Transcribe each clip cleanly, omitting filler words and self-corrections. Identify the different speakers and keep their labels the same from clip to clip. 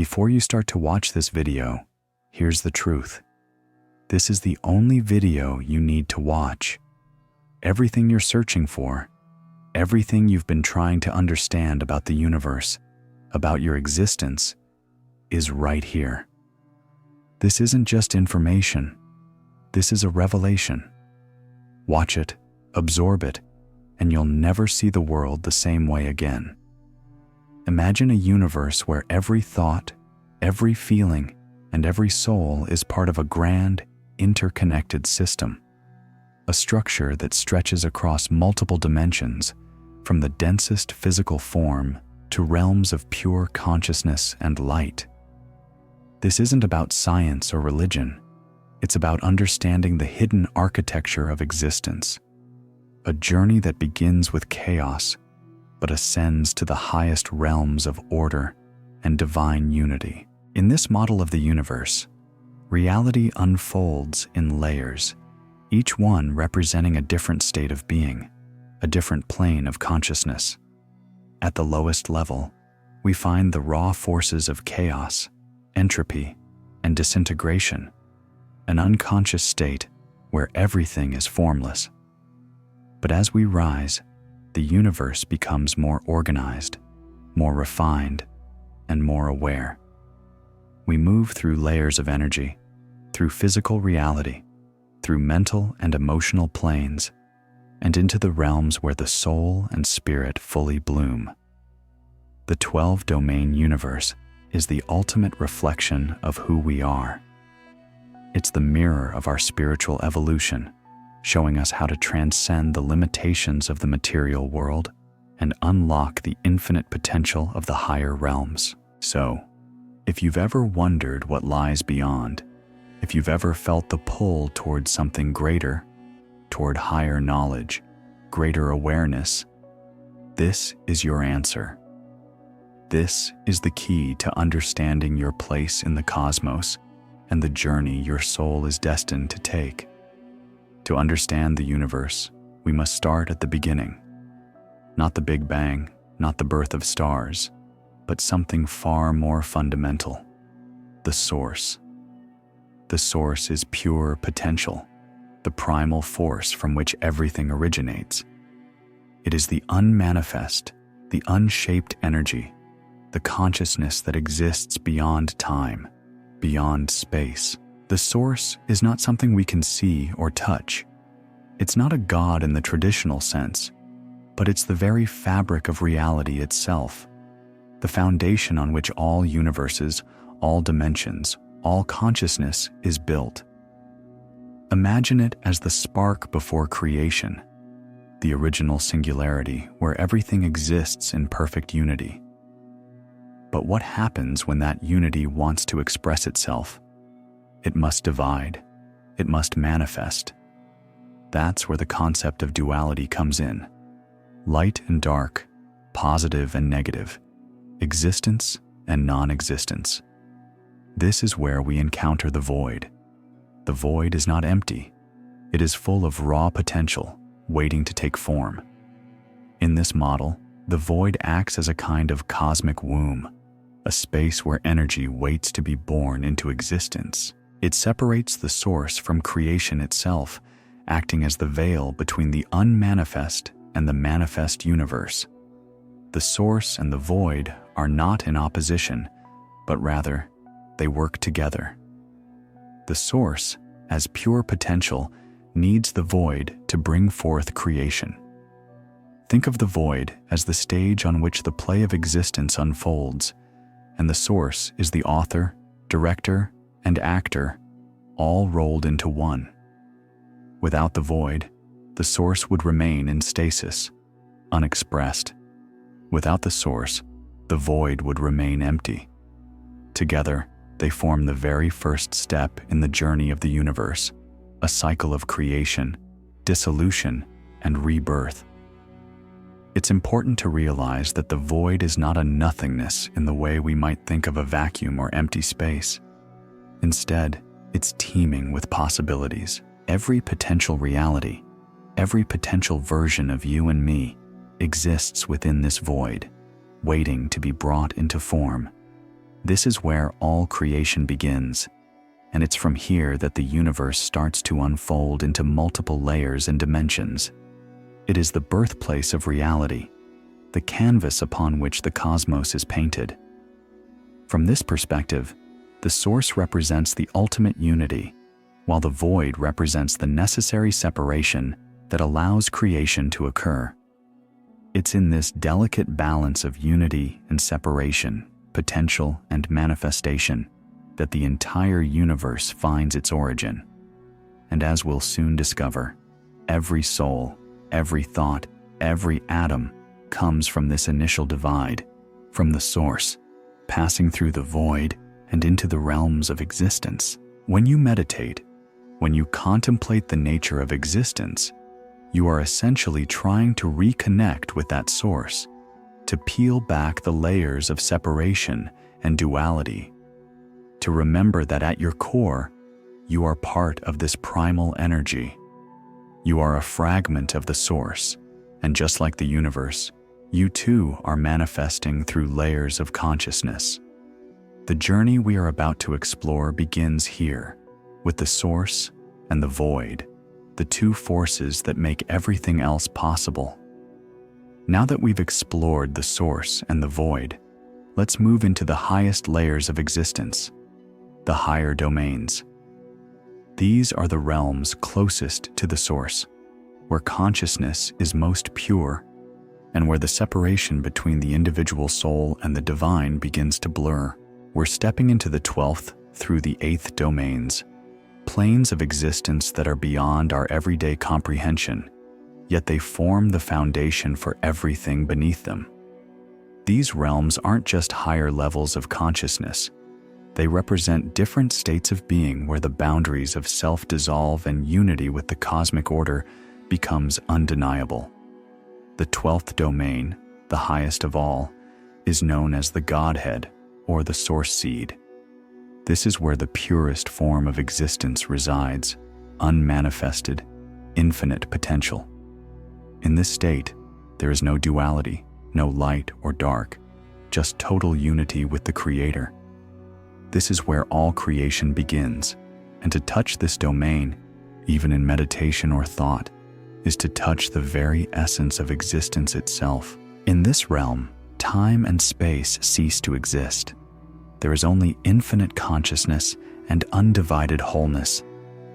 Speaker 1: Before you start to watch this video, here's the truth. This is the only video you need to watch. Everything you're searching for, everything you've been trying to understand about the universe, about your existence, is right here. This isn't just information. This is a revelation. Watch it, absorb it, and you'll never see the world the same way again. Imagine a universe where every thought, every feeling, and every soul is part of a grand, interconnected system. A structure that stretches across multiple dimensions, from the densest physical form to realms of pure consciousness and light. This isn't about science or religion. It's about understanding the hidden architecture of existence. A journey that begins with chaos, but ascends to the highest realms of order and divine unity. In this model of the universe, reality unfolds in layers, each one representing a different state of being, a different plane of consciousness. At the lowest level, we find the raw forces of chaos, entropy, and disintegration, an unconscious state where everything is formless. But as we rise, the universe becomes more organized, more refined, and more aware. We move through layers of energy, through physical reality, through mental and emotional planes, and into the realms where the soul and spirit fully bloom. The 12-domain universe is the ultimate reflection of who we are. It's the mirror of our spiritual evolution, showing us how to transcend the limitations of the material world and unlock the infinite potential of the higher realms. So, if you've ever wondered what lies beyond, if you've ever felt the pull toward something greater, toward higher knowledge, greater awareness, this is your answer. This is the key to understanding your place in the cosmos and the journey your soul is destined to take. To understand the universe, we must start at the beginning. Not the Big Bang, not the birth of stars, but something far more fundamental: the source. The source is pure potential, the primal force from which everything originates. It is the unmanifest, the unshaped energy, the consciousness that exists beyond time, beyond space. The source is not something we can see or touch. It's not a god in the traditional sense, but it's the very fabric of reality itself, the foundation on which all universes, all dimensions, all consciousness is built. Imagine it as the spark before creation, the original singularity where everything exists in perfect unity. But what happens when that unity wants to express itself? It must divide. It must manifest. That's where the concept of duality comes in. Light and dark, positive and negative, existence and non-existence. This is where we encounter the void. The void is not empty. It is full of raw potential, waiting to take form. In this model, the void acts as a kind of cosmic womb, a space where energy waits to be born into existence. It separates the source from creation itself, acting as the veil between the unmanifest and the manifest universe. The source and the void are not in opposition, but rather, they work together. The source, as pure potential, needs the void to bring forth creation. Think of the void as the stage on which the play of existence unfolds, and the source is the author, director, and actor, all rolled into one. Without the void, the source would remain in stasis, unexpressed. Without the source, the void would remain empty. Together, they form the very first step in the journey of the universe, a cycle of creation, dissolution, and rebirth. It's important to realize that the void is not a nothingness in the way we might think of a vacuum or empty space. Instead, it's teeming with possibilities. Every potential reality, every potential version of you and me exists within this void, waiting to be brought into form. This is where all creation begins, and it's from here that the universe starts to unfold into multiple layers and dimensions. It is the birthplace of reality, the canvas upon which the cosmos is painted. From this perspective, the source represents the ultimate unity, while the void represents the necessary separation that allows creation to occur. It's in this delicate balance of unity and separation, potential and manifestation, that the entire universe finds its origin. And as we'll soon discover, every soul, every thought, every atom comes from this initial divide, from the source, passing through the void and into the realms of existence. When you meditate, when you contemplate the nature of existence, you are essentially trying to reconnect with that source, to peel back the layers of separation and duality, to remember that at your core, you are part of this primal energy. You are a fragment of the source, and just like the universe, you too are manifesting through layers of consciousness. The journey we are about to explore begins here, with the source and the void, the two forces that make everything else possible. Now that we've explored the source and the void, let's move into the highest layers of existence, the higher domains. These are the realms closest to the source, where consciousness is most pure, and where the separation between the individual soul and the divine begins to blur. We're stepping into the 12th through the 8th domains, planes of existence that are beyond our everyday comprehension, yet they form the foundation for everything beneath them. These realms aren't just higher levels of consciousness. They represent different states of being where the boundaries of self dissolve and unity with the cosmic order becomes undeniable. The 12th domain, the highest of all, is known as the Godhead, or the Source Seed. This is where the purest form of existence resides, unmanifested, infinite potential. In this state, there is no duality, no light or dark, just total unity with the Creator. This is where all creation begins, and to touch this domain, even in meditation or thought, is to touch the very essence of existence itself. In this realm, time and space cease to exist. There is only infinite consciousness and undivided wholeness,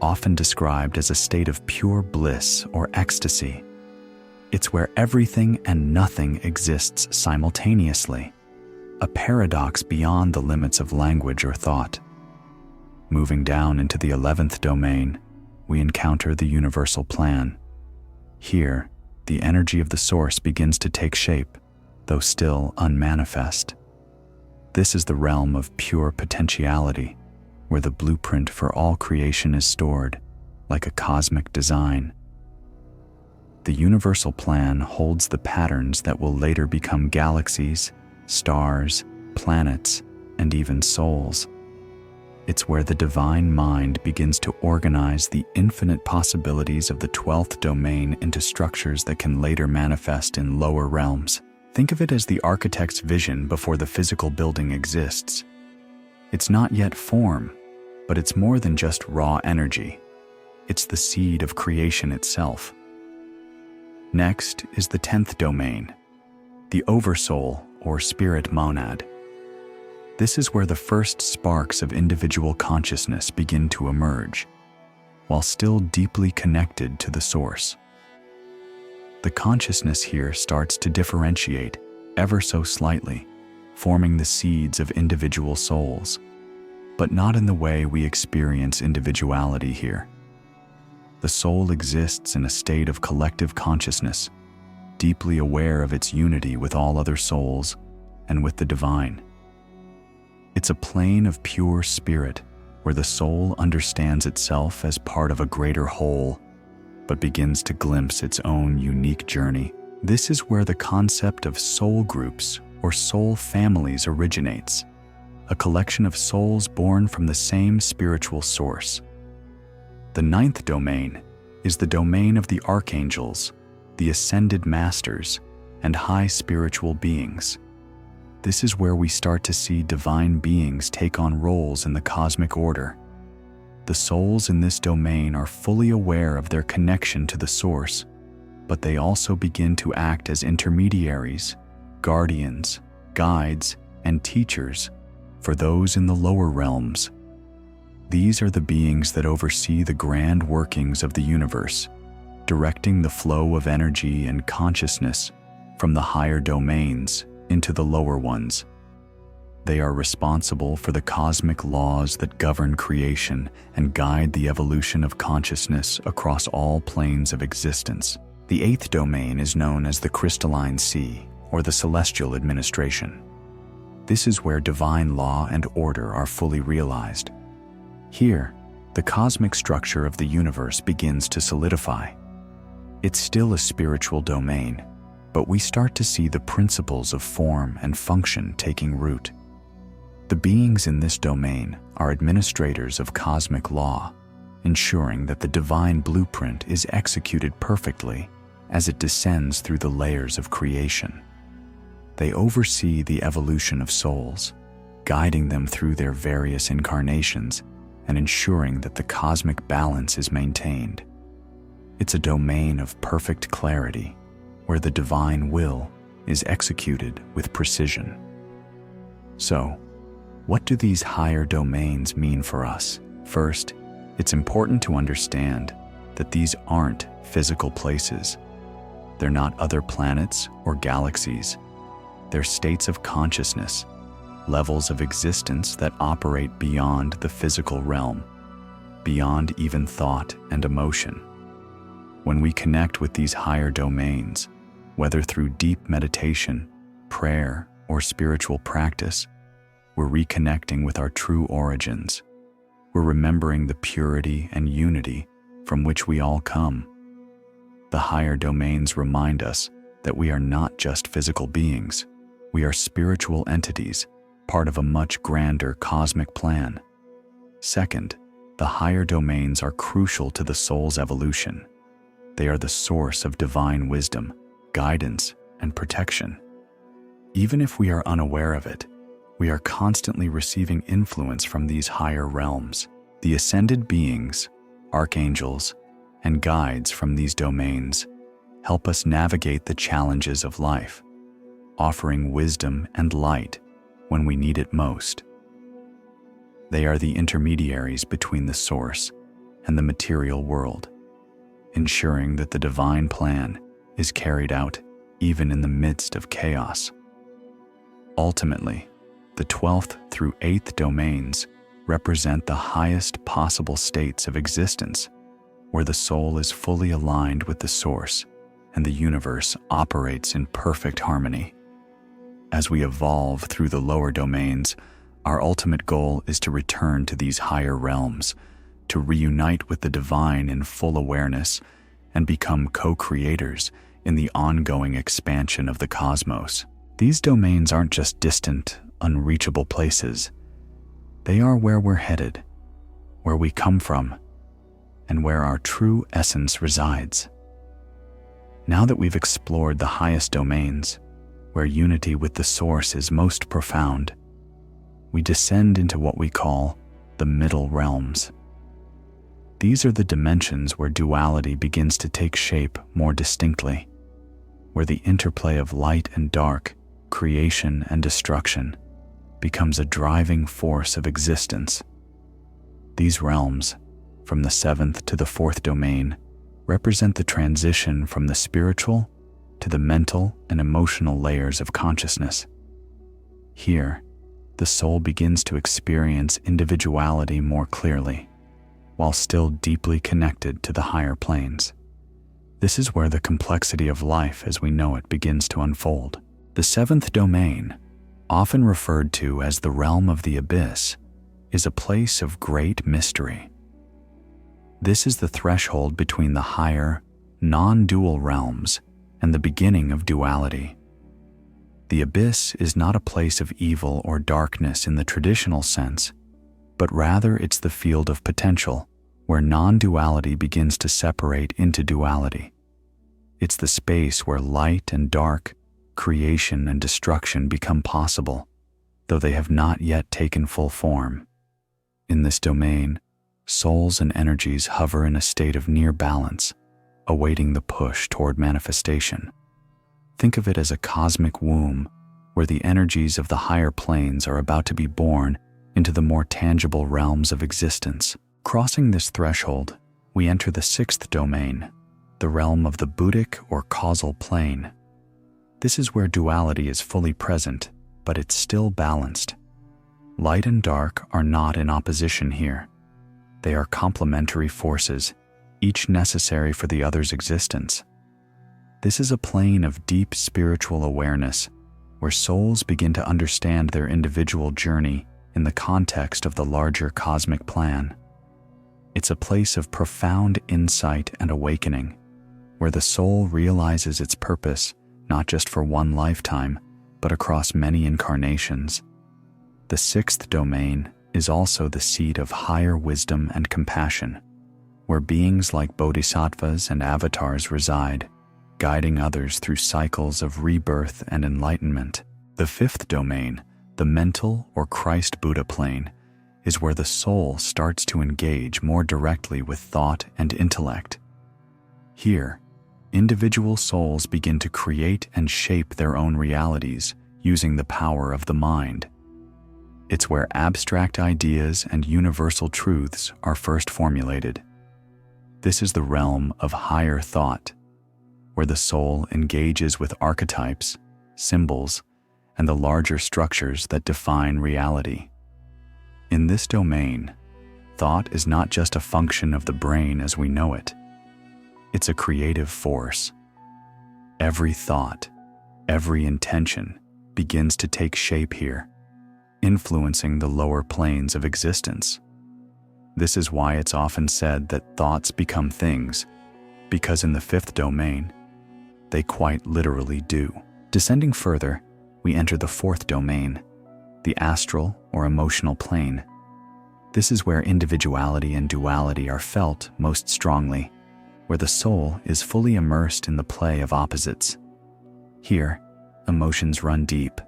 Speaker 1: often described as a state of pure bliss or ecstasy. It's where everything and nothing exists simultaneously, a paradox beyond the limits of language or thought. Moving down into the 11th domain, we encounter the universal plan. Here, the energy of the source begins to take shape, though still unmanifest. This is the realm of pure potentiality, where the blueprint for all creation is stored, like a cosmic design. The universal plan holds the patterns that will later become galaxies, stars, planets, and even souls. It's where the divine mind begins to organize the infinite possibilities of the 12th domain into structures that can later manifest in lower realms. Think of it as the architect's vision before the physical building exists. It's not yet form, but it's more than just raw energy. It's the seed of creation itself. Next is the 10th domain, the Oversoul or Spirit Monad. This is where the first sparks of individual consciousness begin to emerge, while still deeply connected to the source. The consciousness here starts to differentiate ever so slightly, forming the seeds of individual souls, but not in the way we experience individuality here. The soul exists in a state of collective consciousness, deeply aware of its unity with all other souls and with the divine. It's a plane of pure spirit where the soul understands itself as part of a greater whole, but begins to glimpse its own unique journey. This is where the concept of soul groups or soul families originates, a collection of souls born from the same spiritual source. The 9th domain is the domain of the archangels, the ascended masters, and high spiritual beings. This is where we start to see divine beings take on roles in the cosmic order. The souls in this domain are fully aware of their connection to the source, but they also begin to act as intermediaries, guardians, guides, and teachers for those in the lower realms. These are the beings that oversee the grand workings of the universe, directing the flow of energy and consciousness from the higher domains into the lower ones. They are responsible for the cosmic laws that govern creation and guide the evolution of consciousness across all planes of existence. The eighth domain is known as the crystalline sea, or the celestial administration. This is where divine law and order are fully realized. Here, the cosmic structure of the universe begins to solidify. It's still a spiritual domain, but we start to see the principles of form and function taking root. The beings in this domain are administrators of cosmic law, ensuring that the divine blueprint is executed perfectly as it descends through the layers of creation. They oversee the evolution of souls, guiding them through their various incarnations and ensuring that the cosmic balance is maintained. It's a domain of perfect clarity, where the divine will is executed with precision. So, what do these higher domains mean for us? First, it's important to understand that these aren't physical places. They're not other planets or galaxies. They're states of consciousness, levels of existence that operate beyond the physical realm, beyond even thought and emotion. When we connect with these higher domains, whether through deep meditation, prayer, or spiritual practice, we're reconnecting with our true origins. We're remembering the purity and unity from which we all come. The higher domains remind us that we are not just physical beings. We are spiritual entities, part of a much grander cosmic plan. Second, the higher domains are crucial to the soul's evolution. They are the source of divine wisdom, guidance, and protection. Even if we are unaware of it, we are constantly receiving influence from these higher realms. The ascended beings, archangels, and guides from these domains help us navigate the challenges of life, offering wisdom and light when we need it most. They are the intermediaries between the source and the material world, ensuring that the divine plan is carried out even in the midst of chaos. Ultimately, the 12th through 8th domains represent the highest possible states of existence, where the soul is fully aligned with the source and the universe operates in perfect harmony. As we evolve through the lower domains, our ultimate goal is to return to these higher realms, to reunite with the divine in full awareness and become co-creators in the ongoing expansion of the cosmos. These domains aren't just distant, unreachable places. They are where we're headed, where we come from, and where our true essence resides. Now that we've explored the highest domains, where unity with the source is most profound, we descend into what we call the middle realms. These are the dimensions where duality begins to take shape more distinctly, where the interplay of light and dark, creation and destruction, becomes a driving force of existence. These realms, from the 7th to the 4th domain, represent the transition from the spiritual to the mental and emotional layers of consciousness. Here, the soul begins to experience individuality more clearly, while still deeply connected to the higher planes. This is where the complexity of life as we know it begins to unfold. The 7th domain, often referred to as the realm of the abyss, is a place of great mystery. This is the threshold between the higher, non-dual realms and the beginning of duality. The abyss is not a place of evil or darkness in the traditional sense, but rather it's the field of potential, where non-duality begins to separate into duality. It's the space where light and dark, creation and destruction become possible, though they have not yet taken full form. In this domain, souls and energies hover in a state of near balance, awaiting the push toward manifestation. Think of it as a cosmic womb where the energies of the higher planes are about to be born into the more tangible realms of existence. Crossing this threshold, we enter the sixth domain, the realm of the Buddhic or causal plane. This is where duality is fully present, but it's still balanced. Light and dark are not in opposition here. They are complementary forces, each necessary for the other's existence. This is a plane of deep spiritual awareness, where souls begin to understand their individual journey in the context of the larger cosmic plan. It's a place of profound insight and awakening, where the soul realizes its purpose not just for one lifetime, but across many incarnations. The sixth domain is also the seat of higher wisdom and compassion, where beings like bodhisattvas and avatars reside, guiding others through cycles of rebirth and enlightenment. The fifth domain, the mental or Christ Buddha plane, is where the soul starts to engage more directly with thought and intellect. Here, individual souls begin to create and shape their own realities using the power of the mind. It's where abstract ideas and universal truths are first formulated. This is the realm of higher thought, where the soul engages with archetypes, symbols, and the larger structures that define reality. In this domain, thought is not just a function of the brain as we know it. It's a creative force. Every thought, every intention begins to take shape here, influencing the lower planes of existence. This is why it's often said that thoughts become things, because in the fifth domain, they quite literally do. Descending further, we enter the fourth domain, the astral or emotional plane. This is where individuality and duality are felt most strongly, where the soul is fully immersed in the play of opposites. Here, emotions run deep: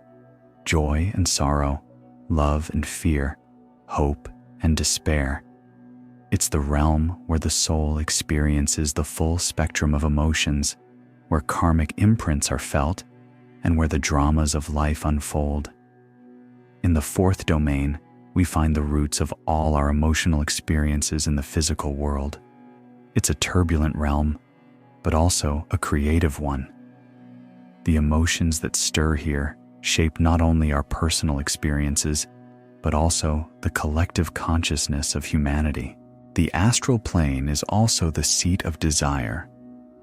Speaker 1: joy and sorrow, love and fear, hope and despair. It's the realm where the soul experiences the full spectrum of emotions, where karmic imprints are felt, and where the dramas of life unfold. In the fourth domain, we find the roots of all our emotional experiences in the physical world. It's a turbulent realm, but also a creative one. The emotions that stir here shape not only our personal experiences, but also the collective consciousness of humanity. The astral plane is also the seat of desire,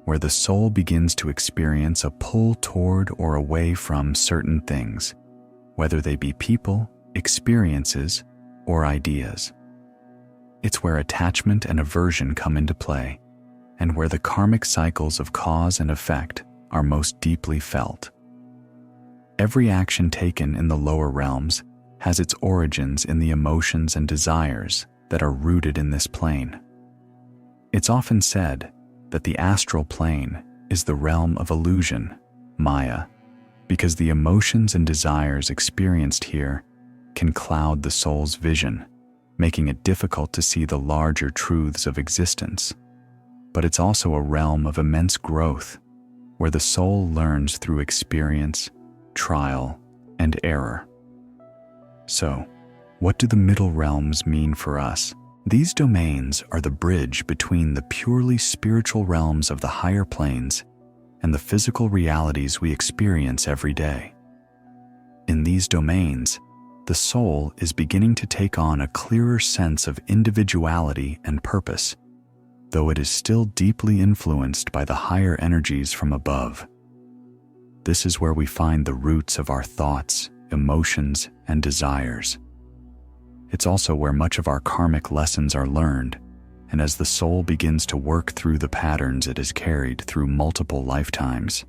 Speaker 1: where the soul begins to experience a pull toward or away from certain things, whether they be people, experiences, or ideas. It's where attachment and aversion come into play, and where the karmic cycles of cause and effect are most deeply felt. Every action taken in the lower realms has its origins in the emotions and desires that are rooted in this plane. It's often said that the astral plane is the realm of illusion, Maya, because the emotions and desires experienced here can cloud the soul's vision, making it difficult to see the larger truths of existence. But it's also a realm of immense growth, where the soul learns through experience, trial, and error. So, what do the middle realms mean for us? These domains are the bridge between the purely spiritual realms of the higher planes and the physical realities we experience every day. In these domains, the soul is beginning to take on a clearer sense of individuality and purpose, though it is still deeply influenced by the higher energies from above. This is where we find the roots of our thoughts, emotions, and desires. It's also where much of our karmic lessons are learned, and as the soul begins to work through the patterns it has carried through multiple lifetimes.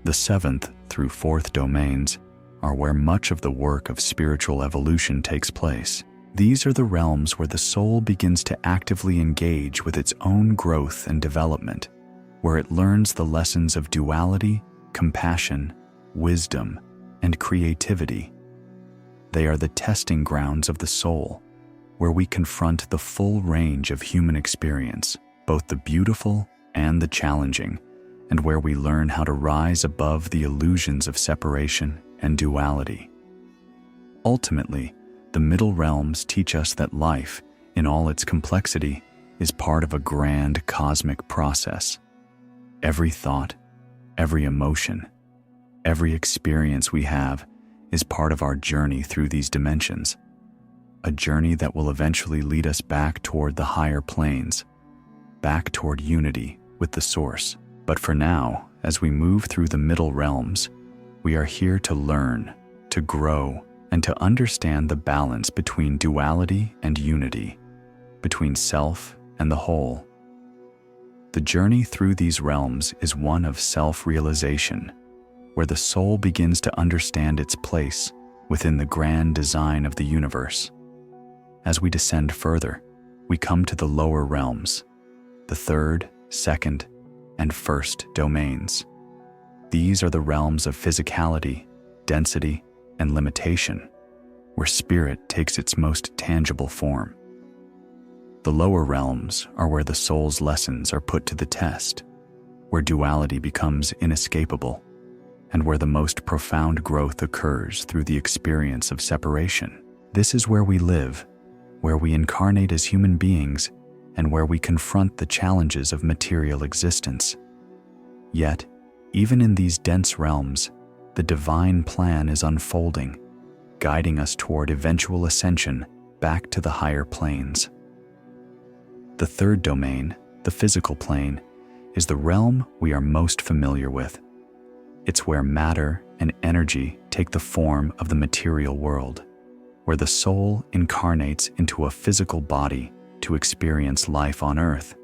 Speaker 1: The seventh through fourth domains are where much of the work of spiritual evolution takes place. These are the realms where the soul begins to actively engage with its own growth and development, where it learns the lessons of duality, compassion, wisdom, and creativity. They are the testing grounds of the soul, where we confront the full range of human experience, both the beautiful and the challenging, and where we learn how to rise above the illusions of separation and duality. Ultimately, the middle realms teach us that life, in all its complexity, is part of a grand cosmic process. Every thought, every emotion, every experience we have is part of our journey through these dimensions, a journey that will eventually lead us back toward the higher planes, back toward unity with the Source. But for now, as we move through the middle realms, we are here to learn, to grow, and to understand the balance between duality and unity, between self and the whole. The journey through these realms is one of self-realization, where the soul begins to understand its place within the grand design of the universe. As we descend further, we come to the lower realms, the third, second, and first domains. These are the realms of physicality, density, and limitation, where spirit takes its most tangible form. The lower realms are where the soul's lessons are put to the test, where duality becomes inescapable, and where the most profound growth occurs through the experience of separation. This is where we live, where we incarnate as human beings, and where we confront the challenges of material existence. Yet, even in these dense realms, the divine plan is unfolding, guiding us toward eventual ascension back to the higher planes. The third domain, the physical plane, is the realm we are most familiar with. It's where matter and energy take the form of the material world, where the soul incarnates into a physical body to experience life on Earth.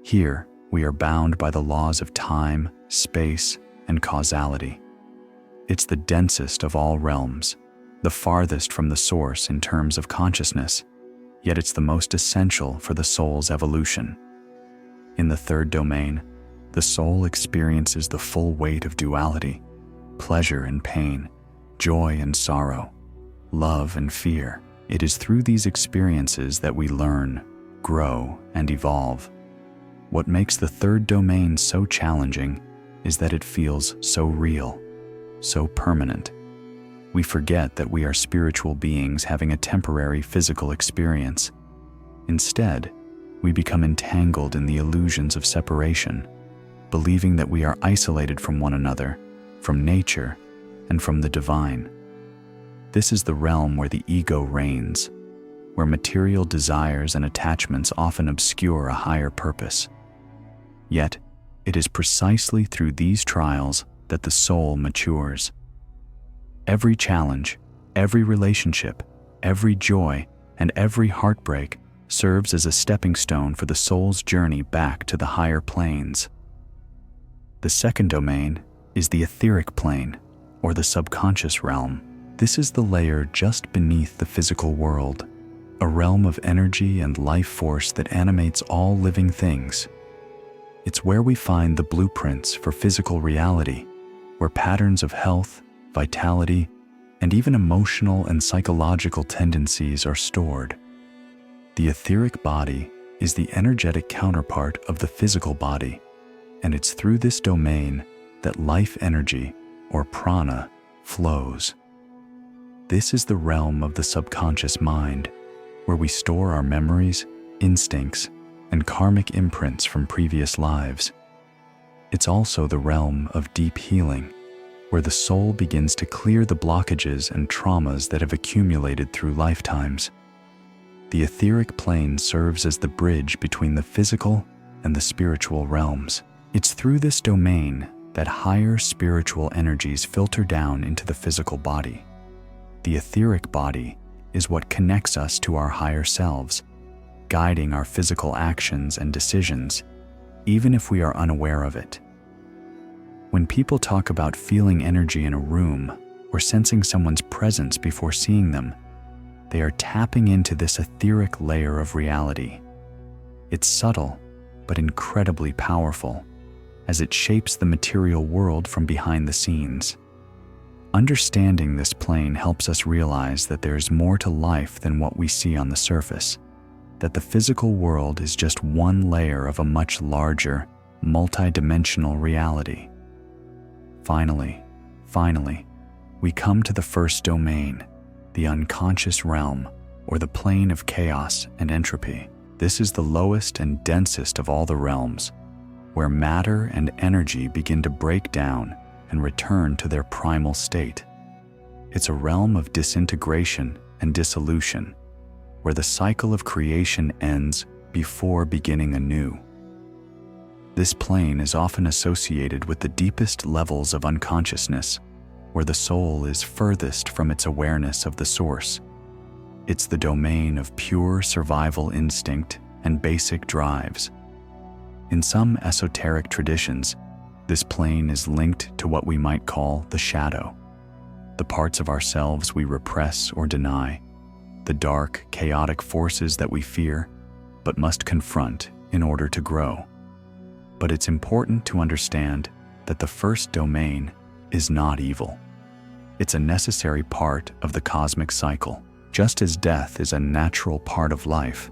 Speaker 1: Here, we are bound by the laws of time, space, and causality. It's the densest of all realms, the farthest from the Source in terms of consciousness, yet it's the most essential for the soul's evolution. In the third domain, the soul experiences the full weight of duality, pleasure and pain, joy and sorrow, love and fear. It is through these experiences that we learn, grow, and evolve. What makes the third domain so challenging is that it feels so real, so permanent. We forget that we are spiritual beings having a temporary physical experience. Instead, we become entangled in the illusions of separation, believing that we are isolated from one another, from nature, and from the divine. This is the realm where the ego reigns, where material desires and attachments often obscure a higher purpose. Yet, it is precisely through these trials that the soul matures. Every challenge, every relationship, every joy, and every heartbreak serves as a stepping stone for the soul's journey back to the higher planes. The second domain is the etheric plane, or the subconscious realm. This is the layer just beneath the physical world, a realm of energy and life force that animates all living things. It's where we find the blueprints for physical reality, where patterns of health, vitality, and even emotional and psychological tendencies are stored. The etheric body is the energetic counterpart of the physical body, and it's through this domain that life energy, or prana, flows. This is the realm of the subconscious mind, where we store our memories, instincts, and karmic imprints from previous lives. It's also the realm of deep healing, where the soul begins to clear the blockages and traumas that have accumulated through lifetimes. The etheric plane serves as the bridge between the physical and the spiritual realms. It's through this domain that higher spiritual energies filter down into the physical body. The etheric body is what connects us to our higher selves, guiding our physical actions and decisions, even if we are unaware of it. When people talk about feeling energy in a room or sensing someone's presence before seeing them, they are tapping into this etheric layer of reality. It's subtle, but incredibly powerful, as it shapes the material world from behind the scenes. Understanding this plane helps us realize that there is more to life than what we see on the surface, that the physical world is just one layer of a much larger, multi-dimensional reality. Finally, we come to the first domain, the unconscious realm, or the plane of chaos and entropy. This is the lowest and densest of all the realms, where matter and energy begin to break down and return to their primal state. It's a realm of disintegration and dissolution, where the cycle of creation ends before beginning anew. This plane is often associated with the deepest levels of unconsciousness, where the soul is furthest from its awareness of the source. It's the domain of pure survival instinct and basic drives. In some esoteric traditions, this plane is linked to what we might call the shadow, the parts of ourselves we repress or deny, the dark, chaotic forces that we fear, but must confront in order to grow. But it's important to understand that the first domain is not evil. It's a necessary part of the cosmic cycle. Just as death is a natural part of life,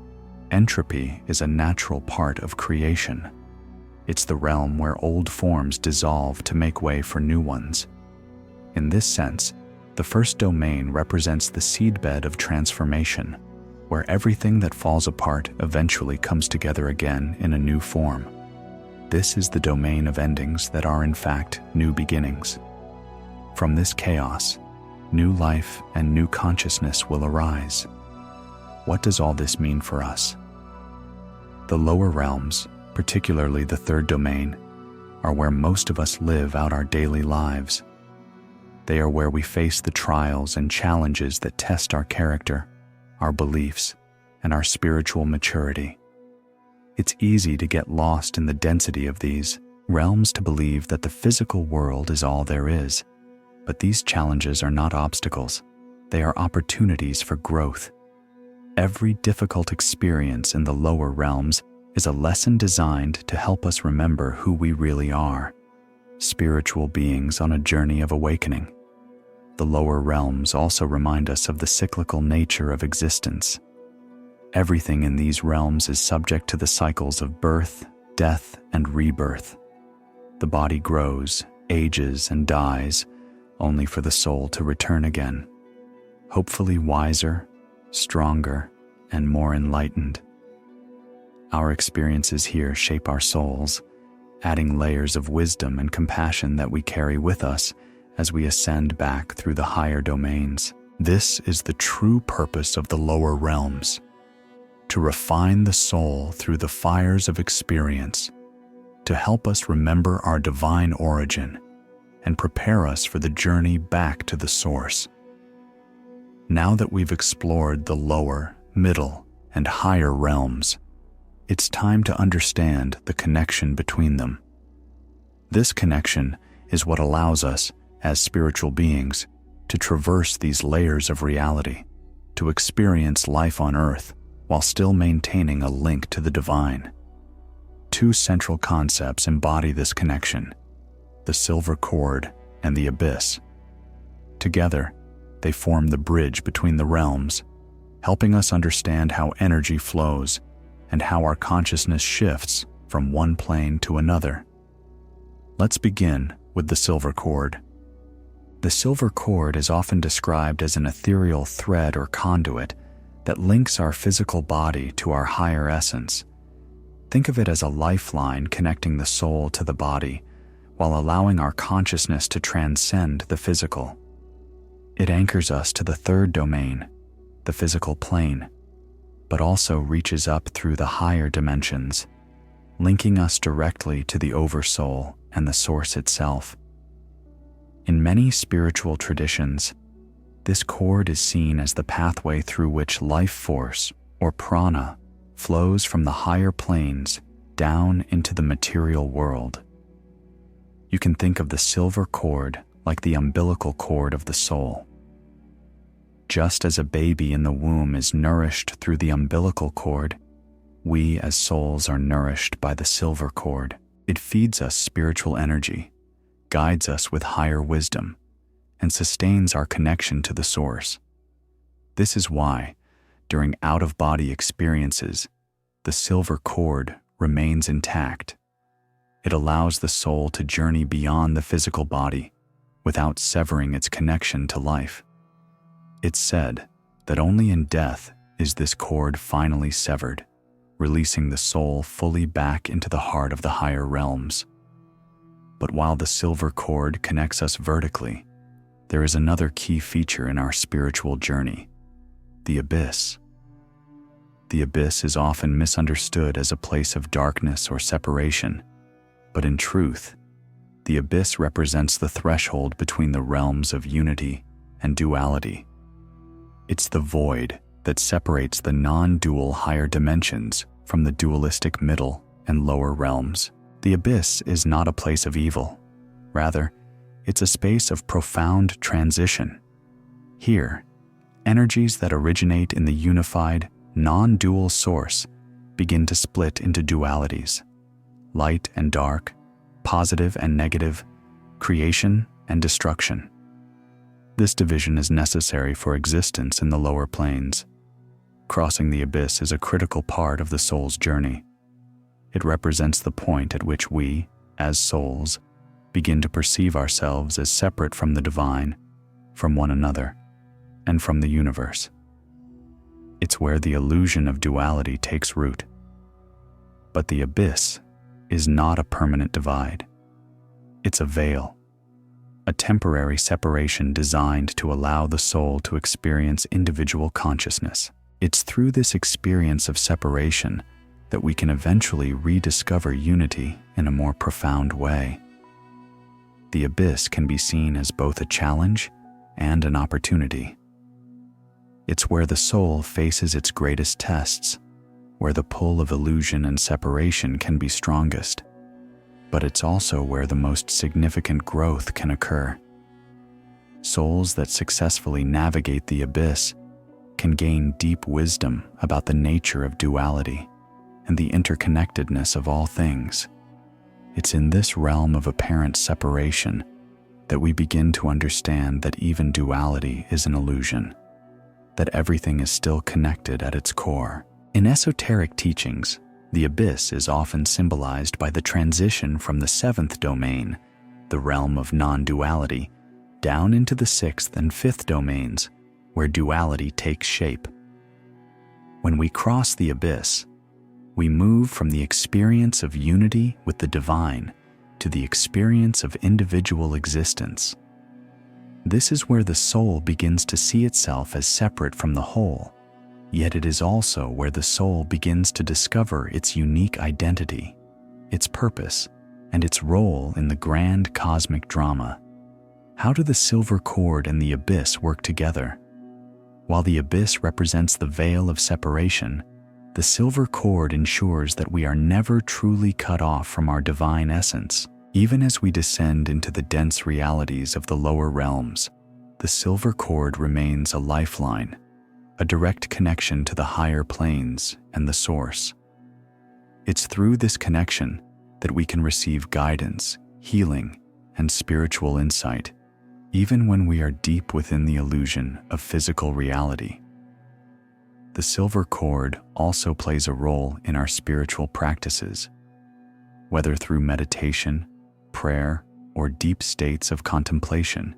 Speaker 1: entropy is a natural part of creation. It's the realm where old forms dissolve to make way for new ones. In this sense, the first domain represents the seedbed of transformation, where everything that falls apart eventually comes together again in a new form. This is the domain of endings that are in fact new beginnings. From this chaos, new life and new consciousness will arise. What does all this mean for us? The lower realms, particularly the third domain, are where most of us live out our daily lives. They are where we face the trials and challenges that test our character, our beliefs, and our spiritual maturity. It's easy to get lost in the density of these realms, to believe that the physical world is all there is. But these challenges are not obstacles. They are opportunities for growth. Every difficult experience in the lower realms is a lesson designed to help us remember who we really are, spiritual beings on a journey of awakening. The lower realms also remind us of the cyclical nature of existence. Everything in these realms is subject to the cycles of birth, death, and rebirth. The body grows, ages, and dies, only for the soul to return again, hopefully wiser, stronger, and more enlightened. Our experiences here shape our souls, adding layers of wisdom and compassion that we carry with us as we ascend back through the higher domains. This is the true purpose of the lower realms: to refine the soul through the fires of experience, to help us remember our divine origin and prepare us for the journey back to the source. Now that we've explored the lower, middle, and higher realms, it's time to understand the connection between them. This connection is what allows us, as spiritual beings, to traverse these layers of reality, to experience life on earth while still maintaining a link to the divine. Two central concepts embody this connection: the silver cord and the abyss. Together, they form the bridge between the realms, helping us understand how energy flows and how our consciousness shifts from one plane to another. Let's begin with the silver cord. The silver cord is often described as an ethereal thread or conduit that links our physical body to our higher essence. Think of it as a lifeline connecting the soul to the body, while allowing our consciousness to transcend the physical. It anchors us to the third domain, the physical plane, but also reaches up through the higher dimensions, linking us directly to the oversoul and the source itself. In many spiritual traditions, this cord is seen as the pathway through which life force, or prana, flows from the higher planes down into the material world. You can think of the silver cord like the umbilical cord of the soul. Just as a baby in the womb is nourished through the umbilical cord, we as souls are nourished by the silver cord. It feeds us spiritual energy, guides us with higher wisdom, and sustains our connection to the source. This is why, during out-of-body experiences, the silver cord remains intact. It allows the soul to journey beyond the physical body without severing its connection to life. It's said that only in death is this cord finally severed, releasing the soul fully back into the heart of the higher realms. But while the silver cord connects us vertically, there is another key feature in our spiritual journey: the abyss. The abyss is often misunderstood as a place of darkness or separation, but in truth, the abyss represents the threshold between the realms of unity and duality. It's the void that separates the non-dual higher dimensions from the dualistic middle and lower realms. The abyss is not a place of evil. Rather, it's a space of profound transition. Here, energies that originate in the unified, non-dual source begin to split into dualities: light and dark, positive and negative, creation and destruction. This division is necessary for existence in the lower planes. Crossing the abyss is a critical part of the soul's journey. It represents the point at which we, as souls, begin to perceive ourselves as separate from the divine, from one another, and from the universe. It's where the illusion of duality takes root. But the abyss is not a permanent divide. It's a veil, a temporary separation designed to allow the soul to experience individual consciousness. It's through this experience of separation that we can eventually rediscover unity in a more profound way. The abyss can be seen as both a challenge and an opportunity. It's where the soul faces its greatest tests, where the pull of illusion and separation can be strongest, but it's also where the most significant growth can occur. Souls that successfully navigate the abyss can gain deep wisdom about the nature of duality and the interconnectedness of all things. It's in this realm of apparent separation that we begin to understand that even duality is an illusion, that everything is still connected at its core. In esoteric teachings, the abyss is often symbolized by the transition from the seventh domain, the realm of non-duality, down into the sixth and fifth domains, where duality takes shape. When we cross the abyss, we move from the experience of unity with the divine to the experience of individual existence. This is where the soul begins to see itself as separate from the whole, yet it is also where the soul begins to discover its unique identity, its purpose, and its role in the grand cosmic drama. How do the silver cord and the abyss work together? While the abyss represents the veil of separation, the silver cord ensures that we are never truly cut off from our divine essence. Even as we descend into the dense realities of the lower realms, the silver cord remains a lifeline, a direct connection to the higher planes and the source. It's through this connection that we can receive guidance, healing, and spiritual insight, even when we are deep within the illusion of physical reality. The silver cord also plays a role in our spiritual practices. Whether through meditation, prayer, or deep states of contemplation,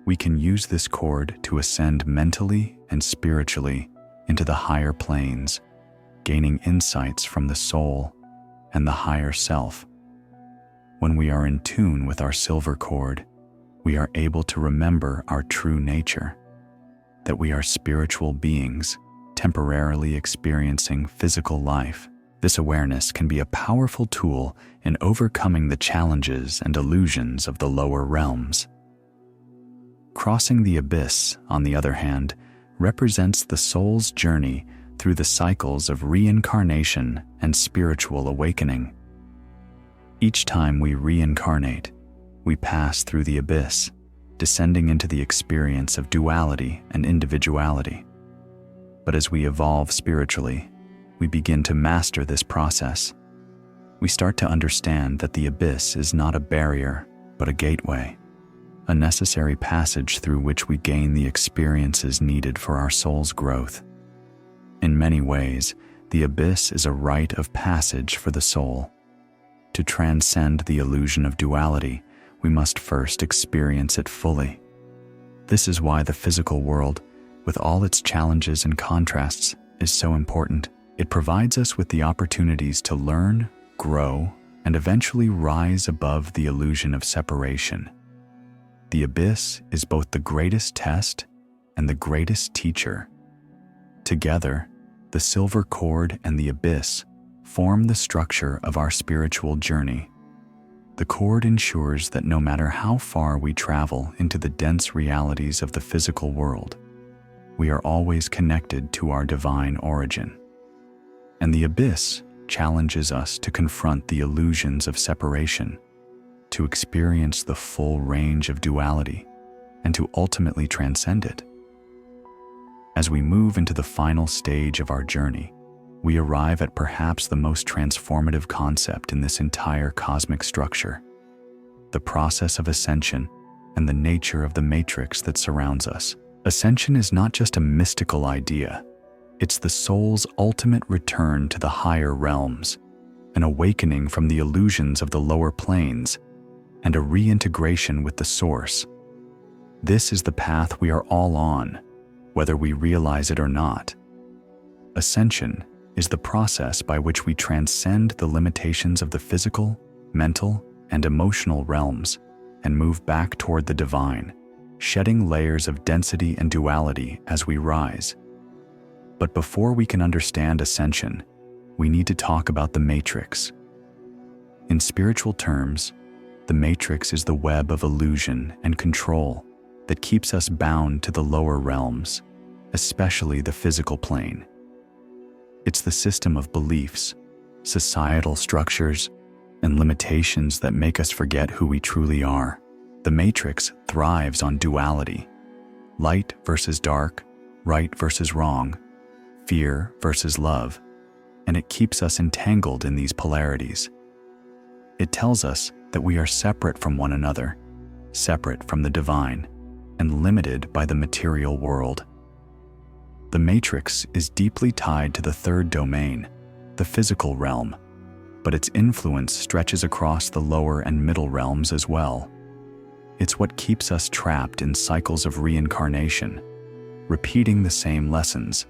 Speaker 1: we can use this cord to ascend mentally and spiritually into the higher planes, gaining insights from the soul and the higher self. When we are in tune with our silver cord, we are able to remember our true nature, that we are spiritual beings temporarily experiencing physical life. This awareness can be a powerful tool in overcoming the challenges and illusions of the lower realms. Crossing the abyss, on the other hand, represents the soul's journey through the cycles of reincarnation and spiritual awakening. Each time we reincarnate, we pass through the abyss, descending into the experience of duality and individuality. But as we evolve spiritually, we begin to master this process. We start to understand that the abyss is not a barrier, but a gateway, a necessary passage through which we gain the experiences needed for our soul's growth. In many ways, the abyss is a rite of passage for the soul. To transcend the illusion of duality, we must first experience it fully. This is why the physical world, with all its challenges and contrasts, is so important. It provides us with the opportunities to learn, grow, and eventually rise above the illusion of separation. The abyss is both the greatest test and the greatest teacher. Together, the silver cord and the abyss form the structure of our spiritual journey. The cord ensures that no matter how far we travel into the dense realities of the physical world, we are always connected to our divine origin. And the abyss challenges us to confront the illusions of separation, to experience the full range of duality, and to ultimately transcend it. As we move into the final stage of our journey, we arrive at perhaps the most transformative concept in this entire cosmic structure: the process of ascension and the nature of the matrix that surrounds us. Ascension is not just a mystical idea. It's the soul's ultimate return to the higher realms, an awakening from the illusions of the lower planes, and a reintegration with the source. This is the path we are all on, whether we realize it or not. Ascension is the process by which we transcend the limitations of the physical, mental, and emotional realms and move back toward the divine, shedding layers of density and duality as we rise. But before we can understand ascension, we need to talk about the matrix. In spiritual terms, the matrix is the web of illusion and control that keeps us bound to the lower realms, especially the physical plane. It's the system of beliefs, societal structures, and limitations that make us forget who we truly are. The matrix thrives on duality: light versus dark, right versus wrong, fear versus love, and it keeps us entangled in these polarities. It tells us that we are separate from one another, separate from the divine, and limited by the material world. The matrix is deeply tied to the third domain, the physical realm, but its influence stretches across the lower and middle realms as well. It's what keeps us trapped in cycles of reincarnation, repeating the same lessons,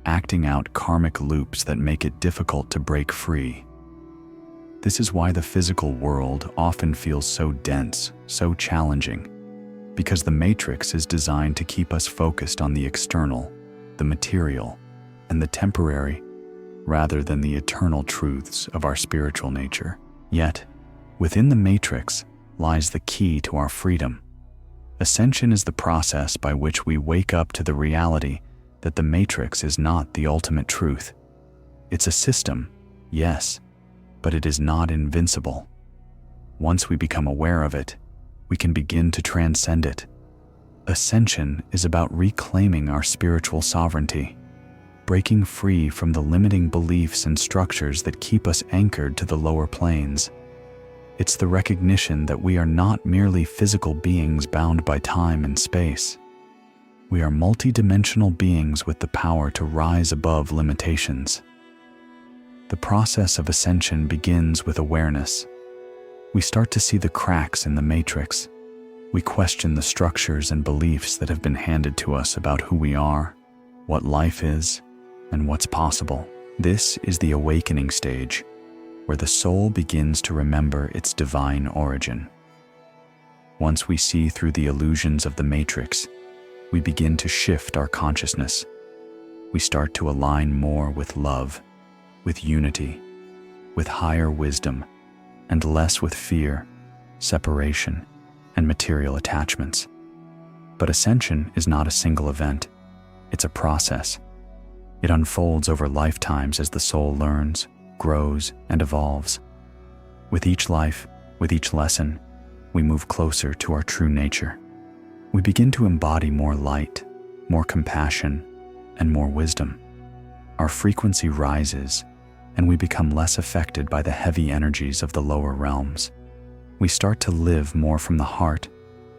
Speaker 1: acting out karmic loops that make it difficult to break free. This is why the physical world often feels so dense, so challenging, because the matrix is designed to keep us focused on the external, the material, and the temporary, rather than the eternal truths of our spiritual nature. Yet, within the matrix lies the key to our freedom. Ascension is the process by which we wake up to the reality that the matrix is not the ultimate truth. It's a system, yes, but it is not invincible. Once we become aware of it, we can begin to transcend it. Ascension is about reclaiming our spiritual sovereignty, breaking free from the limiting beliefs and structures that keep us anchored to the lower planes. It's the recognition that we are not merely physical beings bound by time and space. We are multidimensional beings with the power to rise above limitations. The process of ascension begins with awareness. We start to see the cracks in the matrix. We question the structures and beliefs that have been handed to us about who we are, what life is, and what's possible. This is the awakening stage, where the soul begins to remember its divine origin. Once we see through the illusions of the matrix, we begin to shift our consciousness. We start to align more with love, with unity, with higher wisdom, and less with fear, separation, and material attachments. But ascension is not a single event. It's a process. It unfolds over lifetimes as the soul learns, grows, and evolves. With each life, with each lesson, we move closer to our true nature. We begin to embody more light, more compassion, and more wisdom. Our frequency rises, and we become less affected by the heavy energies of the lower realms. We start to live more from the heart,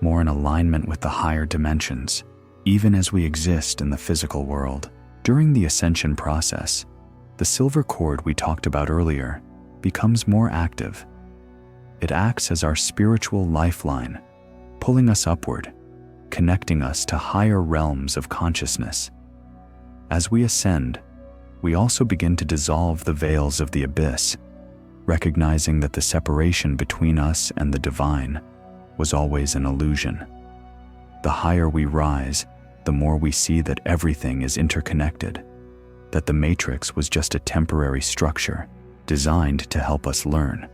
Speaker 1: more in alignment with the higher dimensions, even as we exist in the physical world. During the ascension process, the silver cord we talked about earlier becomes more active. It acts as our spiritual lifeline, pulling us upward, connecting us to higher realms of consciousness. As we ascend, we also begin to dissolve the veils of the abyss, recognizing that the separation between us and the divine was always an illusion. The higher we rise, the more we see that everything is interconnected, that the matrix was just a temporary structure designed to help us learn,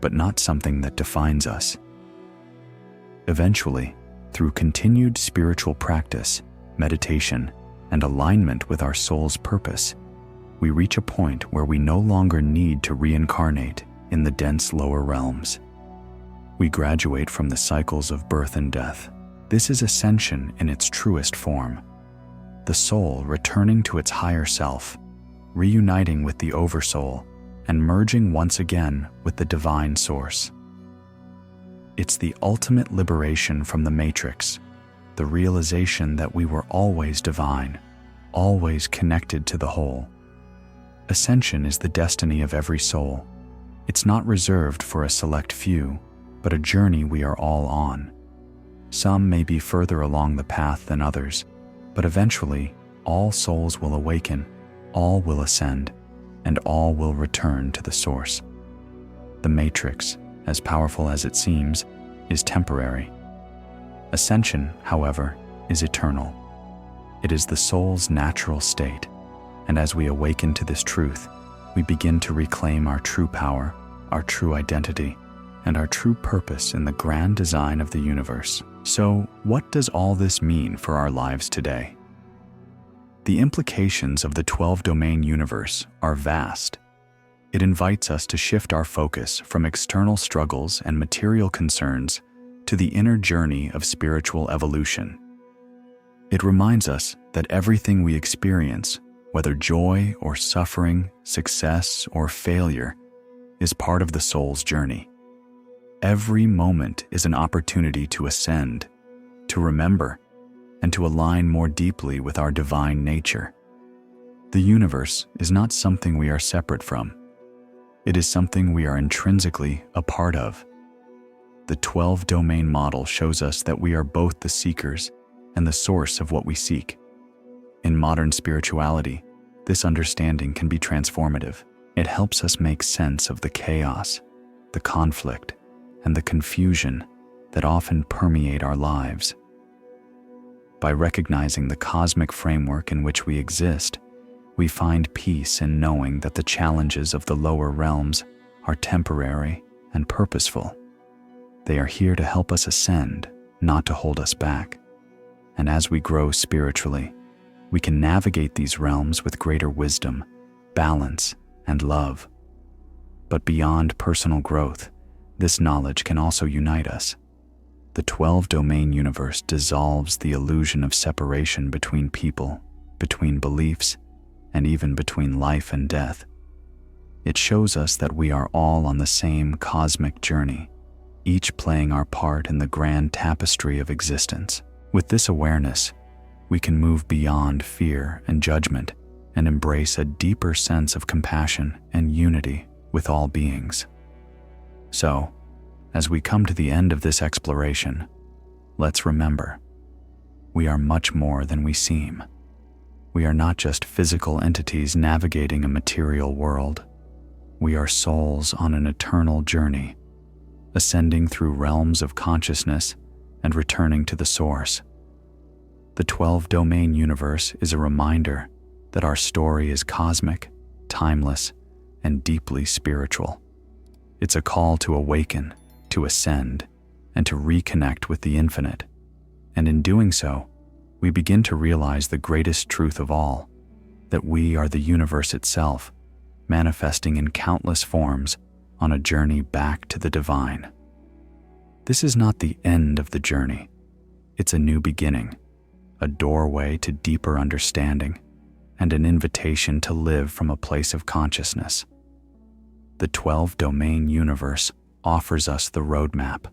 Speaker 1: but not something that defines us. Eventually, through continued spiritual practice, meditation, and alignment with our soul's purpose, we reach a point where we no longer need to reincarnate in the dense lower realms. We graduate from the cycles of birth and death. This is ascension in its truest form. The soul returning to its higher self, reuniting with the oversoul, and merging once again with the divine source. It's the ultimate liberation from the matrix, the realization that we were always divine, always connected to the whole. Ascension is the destiny of every soul. It's not reserved for a select few, but a journey we are all on. Some may be further along the path than others, but eventually all souls will awaken, all will ascend, and all will return to the source. The matrix, as powerful as it seems, is temporary. Ascension, however, is eternal. It is the soul's natural state, and as we awaken to this truth, we begin to reclaim our true power, our true identity, and our true purpose in the grand design of the universe. So, what does all this mean for our lives today? The implications of the 12-domain universe are vast. It invites us to shift our focus from external struggles and material concerns to the inner journey of spiritual evolution. It reminds us that everything we experience, whether joy or suffering, success or failure, is part of the soul's journey. Every moment is an opportunity to ascend, to remember, and to align more deeply with our divine nature. The universe is not something we are separate from. It is something we are intrinsically a part of. The 12-domain model shows us that we are both the seekers and the source of what we seek. In modern spirituality, this understanding can be transformative. It helps us make sense of the chaos, the conflict, and the confusion that often permeate our lives. By recognizing the cosmic framework in which we exist, we find peace in knowing that the challenges of the lower realms are temporary and purposeful. They are here to help us ascend, not to hold us back. And as we grow spiritually, we can navigate these realms with greater wisdom, balance, and love. But beyond personal growth, this knowledge can also unite us. The 12-domain universe dissolves the illusion of separation between people, between beliefs, and even between life and death. It shows us that we are all on the same cosmic journey, each playing our part in the grand tapestry of existence. With this awareness, we can move beyond fear and judgment and embrace a deeper sense of compassion and unity with all beings. So, as we come to the end of this exploration, let's remember, we are much more than we seem. We are not just physical entities navigating a material world. We are souls on an eternal journey, ascending through realms of consciousness and returning to the source. The 12-domain universe is a reminder that our story is cosmic, timeless, and deeply spiritual. It's a call to awaken, to ascend, and to reconnect with the infinite. And in doing so, we begin to realize the greatest truth of all, that we are the universe itself, manifesting in countless forms on a journey back to the divine. This is not the end of the journey. It's a new beginning, a doorway to deeper understanding, and an invitation to live from a place of consciousness. The 12-domain universe offers us the roadmap,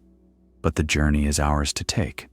Speaker 1: but the journey is ours to take.